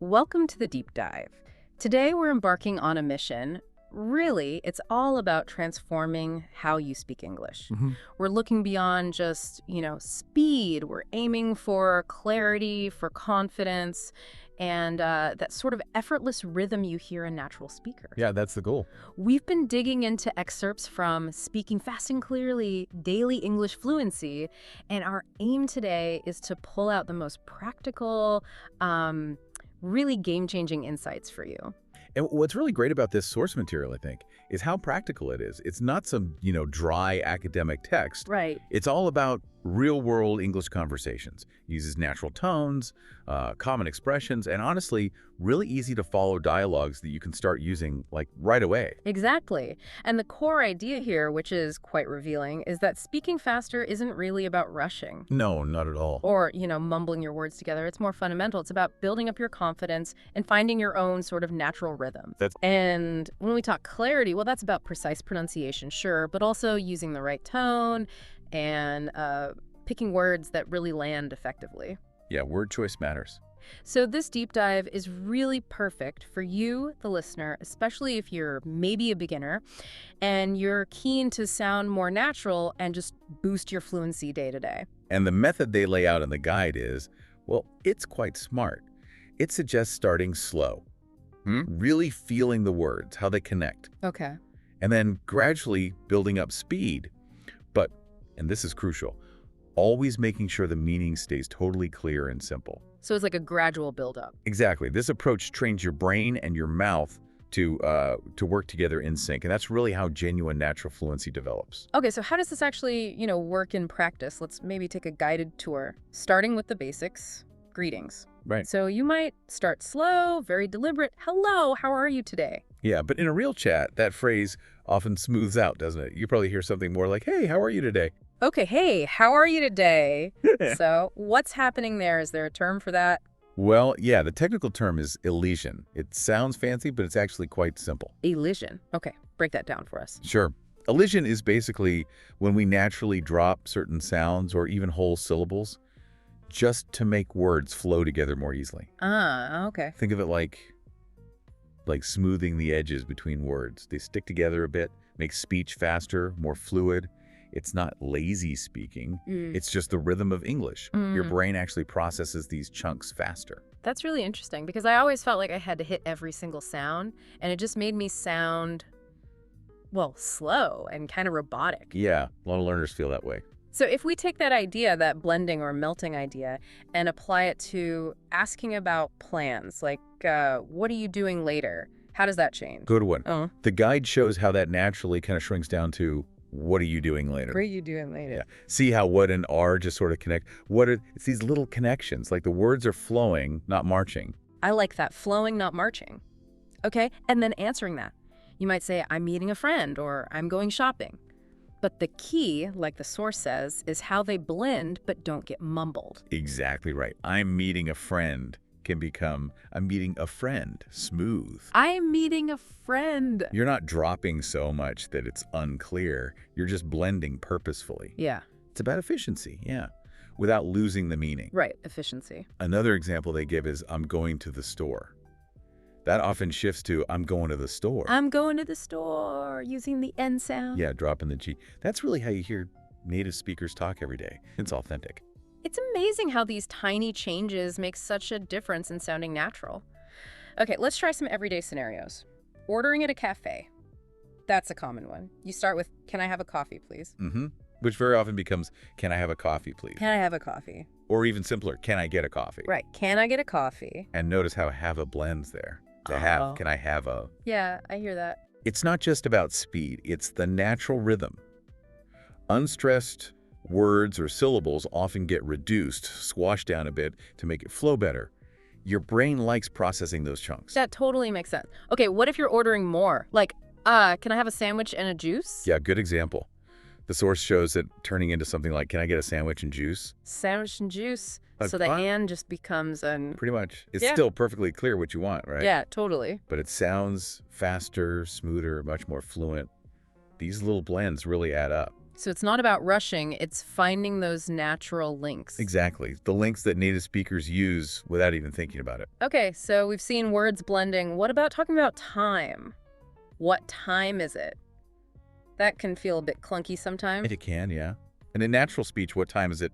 Welcome to the deep dive. Today we're embarking on a mission. Really, it's all about transforming how you speak English. We're looking beyond just, speed. We're aiming for clarity, for confidence, and that sort of effortless rhythm you hear in natural speakers. Yeah, that's the goal. We've been digging into excerpts from Speaking Fast and Clearly, Daily English Fluency, and our aim today is to pull out the most practical, really game-changing insights for you. And what's really great about this source material, I think, is how practical it is. It's not some, dry academic text. Right. It's all about real-world English conversations. It uses natural tones, common expressions, and honestly, really easy-to-follow dialogues that you can start using, right away. Exactly. And the core idea here, which is quite revealing, is that speaking faster isn't really about rushing. No, not at all. Or, mumbling your words together. It's more fundamental. It's about building up your confidence and finding your own sort of natural rhythm. And when we talk clarity, well, that's about precise pronunciation, sure, but also using the right tone and picking words that really land effectively. Yeah, word choice matters. So this deep dive is really perfect for you, the listener, especially if you're maybe a beginner and you're keen to sound more natural and just boost your fluency day to day. And the method they lay out in the guide is, well, it's quite smart. It suggests starting slow, really feeling the words, how they connect, Okay. and then gradually building up speed. But, and this is crucial, always making sure the meaning stays totally clear and simple. So it's like a gradual buildup. Exactly. This approach trains your brain and your mouth to work together in sync, and that's really how genuine natural fluency develops. Okay, so how does this actually, work in practice? Let's maybe take a guided tour, starting with the basics. Greetings. Right. So you might start slow, very deliberate. Hello, how are you today? Yeah, but in a real chat, that phrase often smooths out, doesn't it? You probably hear something more like, hey, how are you today? Okay, hey, how are you today? So what's happening there? Is there a term for that? Well, yeah, the technical term is elision. It sounds fancy, but it's actually quite simple. Elision. Okay, break that down for us. Sure. Elision is basically when we naturally drop certain sounds or even whole syllables just to make words flow together more easily. Ah, okay. Think of it like smoothing the edges between words. They stick together a bit, make speech faster, more fluid. It's not lazy speaking. It's just the rhythm of English. Your brain actually processes these chunks faster. That's really interesting because I always felt like I had to hit every single sound, and it just made me sound, well, slow and kind of robotic. Yeah, a lot of learners feel that way. So if we take that idea, that blending or melting idea, and apply it to asking about plans, like what are you doing later? How does that change? Good one. Oh. The guide shows how that naturally kind of shrinks down to, what are you doing later? What are you doing later? Yeah. See how what and are just sort of connect? It's these little connections, like the words are flowing, not marching. I like that, flowing, not marching. Okay, and then answering that. You might say, I'm meeting a friend, or I'm going shopping. But the key, like the source says, is how they blend but don't get mumbled. Exactly right. I'm meeting a friend can become, I'm meeting a friend, smooth. I'm meeting a friend. You're not dropping so much that it's unclear. You're just blending purposefully. Yeah. It's about efficiency, yeah, without losing the meaning. Right, efficiency. Another example they give is, I'm going to the store. That often shifts to, I'm going to the store. I'm going to the store, using the N sound. Yeah, dropping the G. That's really how you hear native speakers talk every day. It's authentic. It's amazing how these tiny changes make such a difference in sounding natural. Okay, let's try some everyday scenarios. Ordering at a cafe. That's a common one. You start with, can I have a coffee, please? Which very often becomes, can I have a coffee, please? Can I have a coffee? Or even simpler, can I get a coffee? Right, can I get a coffee? And notice how have a blends there. The have, can I have a? Yeah, I hear that. It's not just about speed, it's the natural rhythm. Unstressed words or syllables often get reduced, squashed down a bit to make it flow better. Your brain likes processing those chunks. That totally makes sense. Okay, what if you're ordering more? Like, can I have a sandwich and a juice? Yeah, good example. The source shows it turning into something like, can I get a sandwich and juice? Sandwich and juice. So the and just becomes an... Pretty much. It's still perfectly clear what you want, right? Yeah, totally. But it sounds faster, smoother, much more fluent. These little blends really add up. So it's not about rushing, it's finding those natural links. Exactly. The links that native speakers use without even thinking about it. Okay, so we've seen words blending. What about talking about time? What time is it? That can feel a bit clunky sometimes. It can, yeah. And in natural speech, what time is it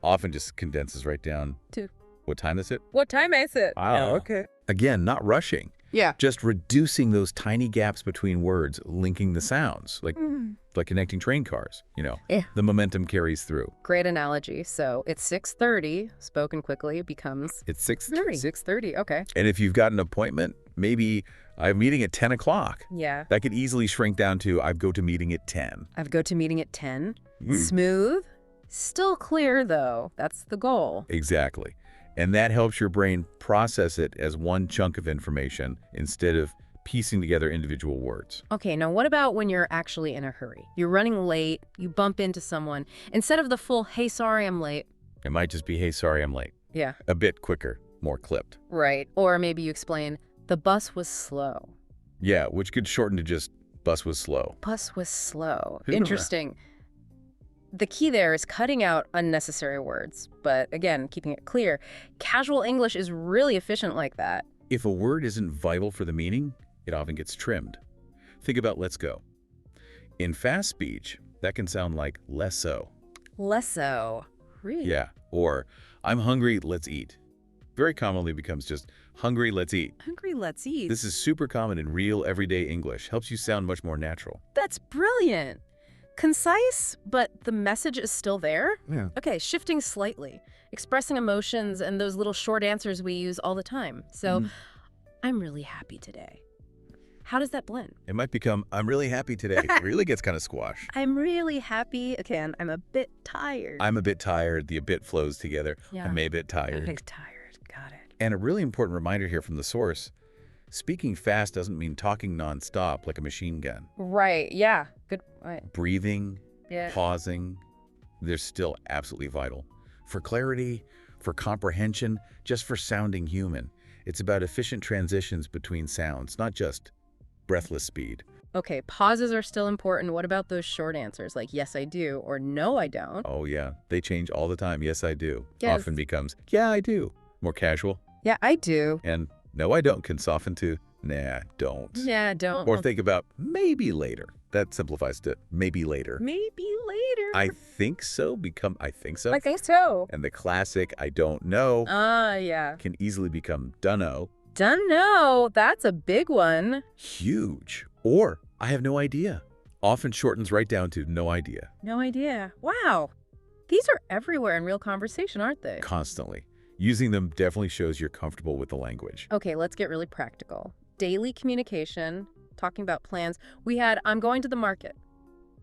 often just condenses right down to what time is it? What time is it? Wow, okay. Again, not rushing. Yeah. Just reducing those tiny gaps between words, linking the sounds, like connecting train cars, Yeah. The momentum carries through. Great analogy. So it's 6:30, spoken quickly, it becomes... It's 6:30. 6:30, okay. And if you've got an appointment, maybe I have a meeting at 10 o'clock. Yeah. That could easily shrink down to I go to meeting at 10. I go to meeting at 10. Smooth. Still clear, though. That's the goal. Exactly. And that helps your brain process it as one chunk of information instead of piecing together individual words. Okay, now what about when you're actually in a hurry? You're running late, you bump into someone. Instead of the full, hey, sorry, I'm late. It might just be, hey, sorry, I'm late. Yeah. A bit quicker, more clipped. Right. Or maybe you explain, the bus was slow. Yeah, which could shorten to just bus was slow. Bus was slow. Interesting. The key there is cutting out unnecessary words, but again, keeping it clear. Casual English is really efficient like that. If a word isn't vital for the meaning, it often gets trimmed. Think about let's go. In fast speech, that can sound like less so. Less so. Really? Yeah. Or I'm hungry, let's eat. Very commonly becomes just hungry, let's eat. Hungry, let's eat. This is super common in real everyday English. Helps you sound much more natural. That's brilliant. Concise, but the message is still there? Yeah. Okay, shifting slightly. Expressing emotions and those little short answers we use all the time. So, I'm really happy today. How does that blend? It might become, I'm really happy today. It really gets kind of squashed. I'm really happy. Again, I'm a bit tired. I'm a bit tired. The a bit flows together. Yeah. I'm a bit tired. I'm a bit tired. Got it. And a really important reminder here from the source, speaking fast doesn't mean talking nonstop like a machine gun. Right. Yeah. Good. Right. Breathing, Yeah. pausing, they're still absolutely vital. For clarity, for comprehension, just for sounding human. It's about efficient transitions between sounds, not just breathless speed. Okay, pauses are still important. What about those short answers like yes, I do or no, I don't? Oh, yeah. They change all the time. Yes, I do. Yes. Often becomes, yeah, I do. More casual. Yeah, I do. And no, I don't can soften to, nah, don't. Yeah, don't. Or think about maybe later. That simplifies to maybe later. Maybe later. I think so become I think so. I think so. And the classic I don't know Yeah. can easily become dunno. Dunno. That's a big one. Huge. Or I have no idea. Often shortens right down to no idea. No idea. Wow. These are everywhere in real conversation, aren't they? Constantly. Using them definitely shows you're comfortable with the language. Okay, let's get really practical. Daily communication, talking about plans. We had, I'm going to the market.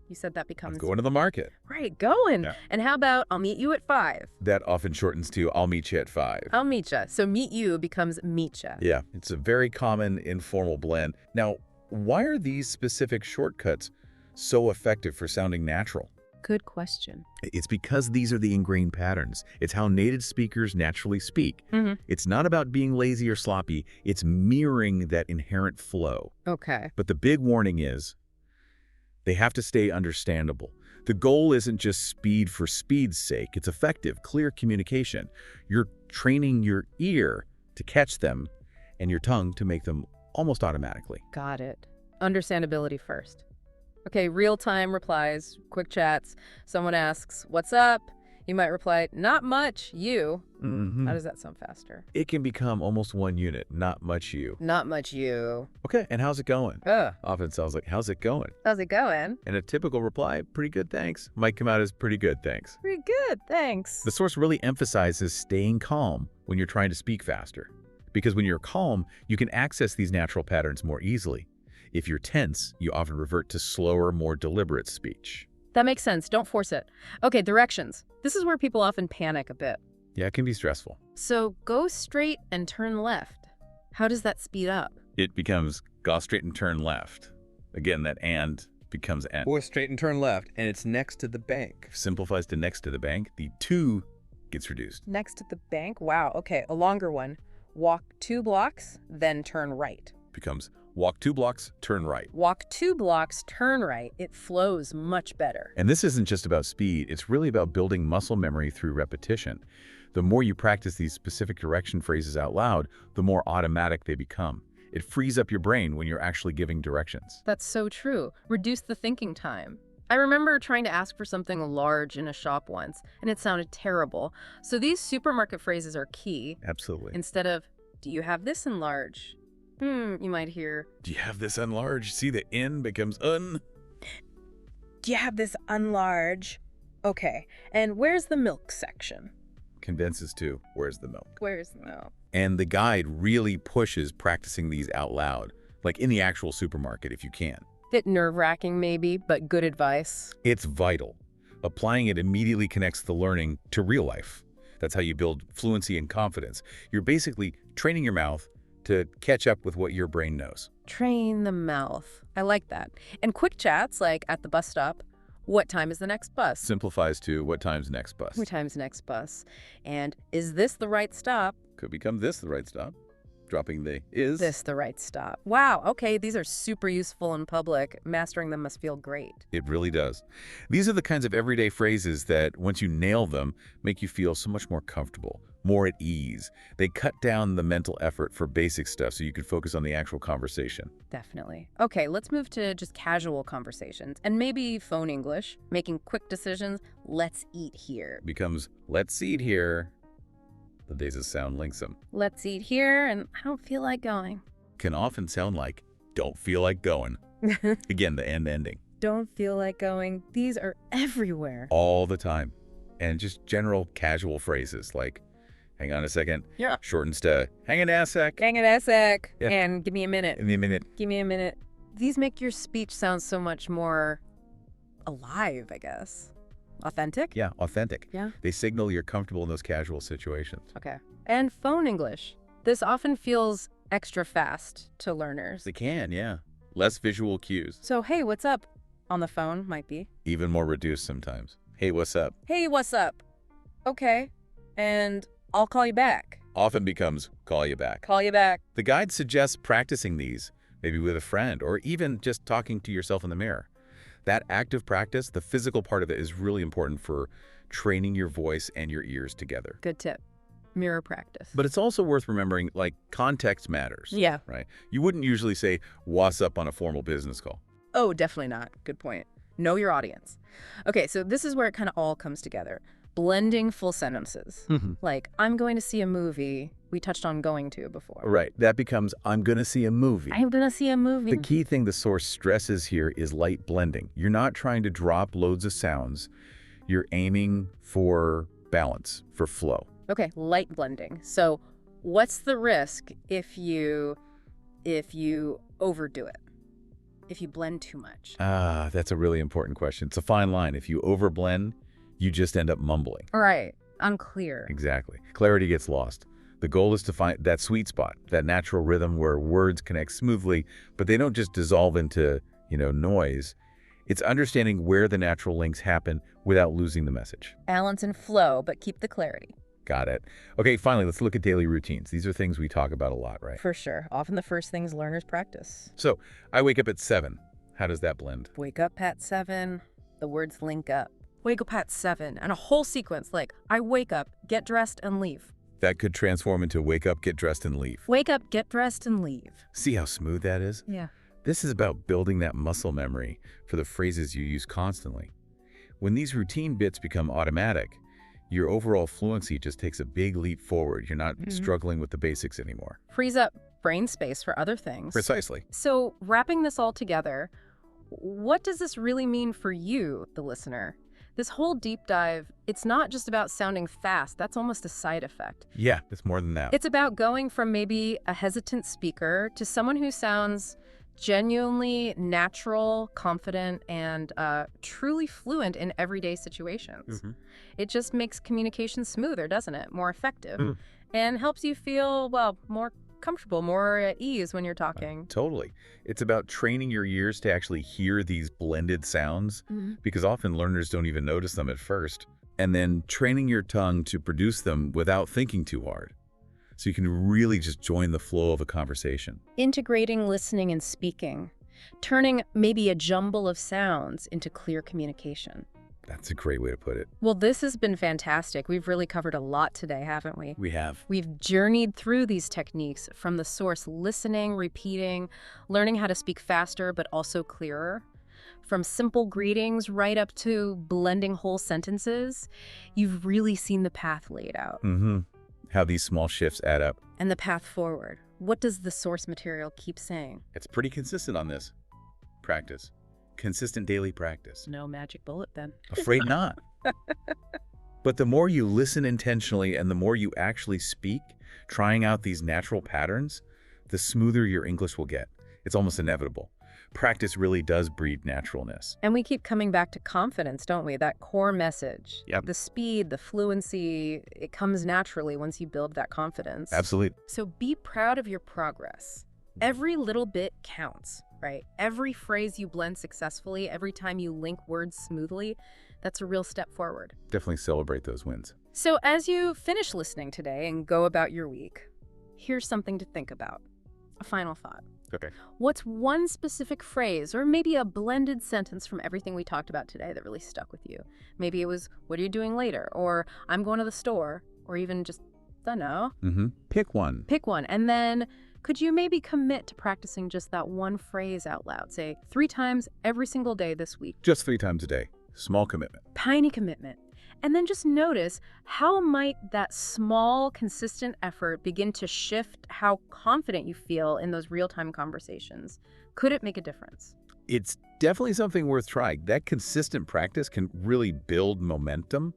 You said that becomes... I'm going to the market. Right, going. Yeah. And how about, I'll meet you at 5? That often shortens to I'll meet you at 5. I'll meet ya. So meet you becomes meet ya. Yeah, it's a very common informal blend. Now, why are these specific shortcuts so effective for sounding natural? Good question. It's because these are the ingrained patterns. It's how native speakers naturally speak. It's not about being lazy or sloppy. It's mirroring that inherent flow. Okay. But the big warning is they have to stay understandable. The goal isn't just speed for speed's sake. It's effective, clear communication. You're training your ear to catch them and your tongue to make them almost automatically. Got it. Understandability first. Okay, real-time replies, quick chats. Someone asks, what's up? You might reply, not much, you. How does that sound faster? It can become almost one unit, not much you. Not much, you. Okay, and how's it going? Often sounds like, how's it going? How's it going? And a typical reply, pretty good, thanks, might come out as pretty good, thanks. Pretty good, thanks. The source really emphasizes staying calm when you're trying to speak faster. Because when you're calm, you can access these natural patterns more easily. If you're tense, you often revert to slower, more deliberate speech. That makes sense. Don't force it. Okay, directions. This is where people often panic a bit. Yeah, it can be stressful. So go straight and turn left. How does that speed up? It becomes go straight and turn left. Again, that and becomes and. Or straight and turn left, and it's next to the bank. Simplifies to next to the bank. The to gets reduced. Next to the bank? Wow, okay, a longer one. Walk 2 blocks, then turn right. Becomes Walk 2 blocks, turn right. Walk 2 blocks, turn right. It flows much better. And this isn't just about speed, it's really about building muscle memory through repetition. The more you practice these specific direction phrases out loud, the more automatic they become. It frees up your brain when you're actually giving directions. That's so true. Reduce the thinking time. I remember trying to ask for something large in a shop once, and it sounded terrible. So these supermarket phrases are key. Absolutely. Instead of, do you have this in large? You might hear, Do you have this unlarge? See, the in becomes un. do you have this unlarge? Okay, and where's the milk section? Condenses to, where's the milk? Where's the milk? And the guide really pushes practicing these out loud, like in the actual supermarket if you can. Bit nerve-wracking maybe, but good advice. It's vital. Applying it immediately connects the learning to real life. That's how you build fluency and confidence. You're basically training your mouth to catch up with what your brain knows. Train the mouth. I like that. And quick chats like at the bus stop. What time is the next bus? Simplifies to what time's next bus. What time's next bus? And is this the right stop? Could become this the right stop. Dropping the is. This the right stop. Wow, okay, these are super useful in public. Mastering them must feel great. It really does. These are the kinds of everyday phrases that, once you nail them, make you feel so much more comfortable, more at ease. They cut down the mental effort for basic stuff so you can focus on the actual conversation. Definitely. Okay, let's move to just casual conversations and maybe phone English, making quick decisions. Let's eat here. Becomes, let's eat here. The days of sound links them. Let's eat here, and I don't feel like going. Can often sound like, don't feel like going. Again, the end ending. Don't feel like going. These are everywhere. All the time. And just general casual phrases like, hang on a second. Yeah. Shortens to, hang on a sec. Hang on a sec. Yeah. And give me a minute. Give me a minute. Give me a minute. These make your speech sound so much more alive, I guess. Authentic? Yeah, authentic. Yeah. They signal you're comfortable in those casual situations. Okay. And phone English. This often feels extra fast to learners. They can, yeah. Less visual cues. So, hey, what's up? On the phone, might be. Even more reduced sometimes. Hey, what's up? Hey, what's up? Okay. And I'll call you back. Often becomes, call you back. Call you back. The guide suggests practicing these, maybe with a friend, or even just talking to yourself in the mirror. That active practice, the physical part of it, is really important for training your voice and your ears together. Good tip. Mirror practice. But it's also worth remembering, like, context matters. Yeah. Right? You wouldn't usually say, what's up on a formal business call. Oh, definitely not. Good point. Know your audience. Okay, so this is where it kind of all comes together. Blending full sentences. Like, I'm going to see a movie. We touched on going to before. Right. That becomes, I'm going to see a movie. I'm going to see a movie. The key thing the source stresses here is light blending. You're not trying to drop loads of sounds. You're aiming for balance, for flow. Okay, light blending. So what's the risk if you overdo it? If you blend too much? Ah, that's a really important question. It's a fine line. If you overblend, you just end up mumbling. Right. Unclear. Exactly. Clarity gets lost. The goal is to find that sweet spot, that natural rhythm where words connect smoothly, but they don't just dissolve into, noise. It's understanding where the natural links happen without losing the message. Balance and flow, but keep the clarity. Got it. Okay, finally, let's look at daily routines. These are things we talk about a lot, right? For sure. Often the first things learners practice. So, I wake up at 7. How does that blend? Wake up at 7. The words link up. Wake up at 7. And a whole sequence like, I wake up, get dressed, and leave. That could transform into wake up, get dressed, and leave. Wake up, get dressed, and leave. See how smooth that is? Yeah. This is about building that muscle memory for the phrases you use constantly. When these routine bits become automatic, your overall fluency just takes a big leap forward. You're not struggling with the basics anymore. Frees up brain space for other things. Precisely. So wrapping this all together, what does this really mean for you, the listener? This whole deep dive, it's not just about sounding fast. That's almost a side effect. Yeah, it's more than that. It's about going from maybe a hesitant speaker to someone who sounds genuinely natural, confident, and truly fluent in everyday situations. It just makes communication smoother, doesn't it? More effective. And helps you feel, well, more comfortable, more at ease when you're talking. Totally. It's about training your ears to actually hear these blended sounds, because often learners don't even notice them at first, and then training your tongue to produce them without thinking too hard. So you can really just join the flow of a conversation. Integrating listening and speaking, turning maybe a jumble of sounds into clear communication. That's a great way to put it. Well, this has been fantastic. We've really covered a lot today, haven't we? We have. We've journeyed through these techniques from the source, listening, repeating, learning how to speak faster but also clearer. From simple greetings right up to blending whole sentences. You've really seen the path laid out. How these small shifts add up. And the path forward. What does the source material keep saying? It's pretty consistent on this. Practice. Consistent daily practice. No magic bullet, then. Afraid not. But the more you listen intentionally and the more you actually speak, trying out these natural patterns, the smoother your English will get. It's almost inevitable. Practice really does breed naturalness. And we keep coming back to confidence, don't we? That core message. Yep. The speed, the fluency, it comes naturally once you build that confidence. Absolutely. So be proud of your progress. Every little bit counts, right? Every phrase you blend successfully, every time you link words smoothly, that's a real step forward. Definitely celebrate those wins. So as you finish listening today and go about your week, here's something to think about. A final thought. Okay. What's one specific phrase or maybe a blended sentence from everything we talked about today that really stuck with you? Maybe it was, what are you doing later? Or I'm going to the store, or even just, I don't know. Pick one. Pick one. And then could you maybe commit to practicing just that one phrase out loud? Say 3 times every single day this week. Just 3 times a day. Small commitment. Tiny commitment. And then just notice, how might that small, consistent effort begin to shift how confident you feel in those real-time conversations? Could it make a difference? It's definitely something worth trying. That consistent practice can really build momentum.